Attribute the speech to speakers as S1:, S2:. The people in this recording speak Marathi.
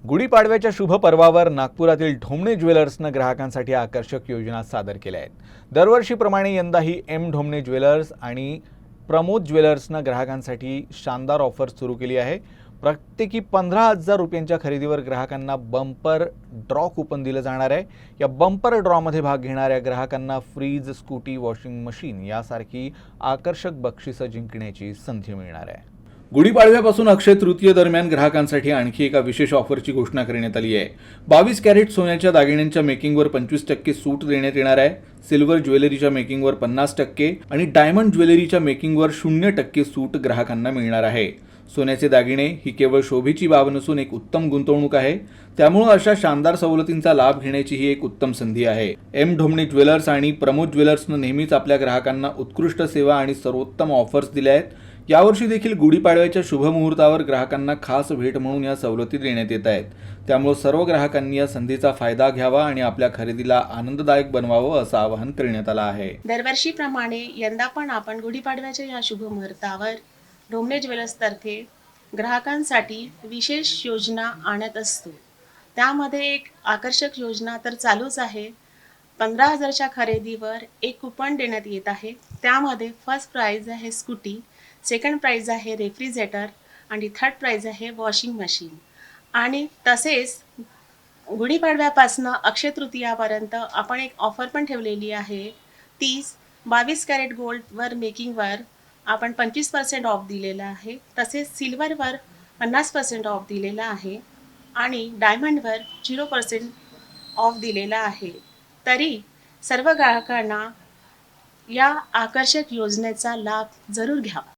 S1: गुढीपाडव्याच्या शुभ पर्वावर नागपुरातील ढोमणे ज्वेलर्सनं ग्राहकांसाठी आकर्षक योजना सादर केल्या आहेत। दरवर्षीप्रमाणे यंदाही एम ढोमणे ज्वेलर्स आणि प्रमोद ज्वेलर्सनं ग्राहकांसाठी शानदार ऑफर सुरू केली आहे। प्रत्येकी 15,000 रुपयांच्या खरेदीवर ग्राहकांना बंपर ड्रॉ कूपन दिलं जाणार आहे। या बंपर ड्रॉमध्ये भाग घेणाऱ्या ग्राहकांना फ्रीज, स्कूटी, वॉशिंग मशीन यासारखी आकर्षक बक्षिसं जिंकण्याची संधी मिळणार आहे। गुढीपाडव्यापासून अक्षय तृतीय दरम्यान ग्राहकांसाठी आणखी एका विशेष ऑफरची घोषणा करण्यात आली आहे। 22 कॅरेट सोन्याच्या दागिन्यांच्या मेकिंगवर 25% सूट देण्यात येणार आहे। सिल्वर ज्वेलरीच्या मेकिंगवर 50% आणि डायमंड ज्वेलरीच्या मेकिंगवर 0% सूट ग्राहकांना मिळणार आहे। सोन्याचे दागिने ही केवळ शोभेची बाब नसून एक उत्तम गुंतवणूक आहे। त्यामुळे अशा शानदार सवलतींचा लाभ घेण्याची ही एक उत्तम संधी आहे। एम ढोमणे ज्वेलर्स आणि प्रमोद ज्वेलर्सनं नेहमीच आपल्या ग्राहकांना उत्कृष्ट सेवा आणि सर्वोत्तम ऑफर्स दिल्या आहेत। यावर्षी देखील गुढीपाडव्याच्या शुभ मुहूर्तावर ग्राहकांना खास भेट म्हणून या सवलती देण्यात येत आहेत। त्यामुळे सर्व ग्राहकांनी या संधीचा फायदा घ्यावा आणि आपल्या खरेदीला आनंददायक बनवावं असं आवाहन करण्यात आलं आहे।
S2: दरवर्षीप्रमाणे यंदा पण आपण गुढीपाडव्याच्या या शुभ मुहूर्तावर ढोमणे ज्वेलर्सतर्फे ग्राहकांसाठी विशेष योजना आणत असतो। त्यामध्ये एक आकर्षक योजना तर चालूच आहे। 15,000च्या खरेदीवर एक कुपन देण्यात येत आहे। त्यामध्ये फर्स्ट प्राइज आहे स्कूटी, सेकंड प्राइज आहे रेफ्रिजरेटर आणि थर्ड प्राइज आहे वॉशिंग मशीन। आणि तसेच गुढीपाडव्यापासून अक्षय तृतीयापर्यंत आपण एक ऑफर पण ठेवलेली आहे। 22 कॅरेट गोल्डवर मेकिंगवर आपण 25% ऑफ दिलेला आहे। तसेच सिल्वरवर 50% ऑफ दिलेला आहे आणि डायमंडवर 0% ऑफ दिलेला आहे। तरी सर्व ग्राहकांना या आकर्षक योजनेचा लाभ जरूर घ्यावा।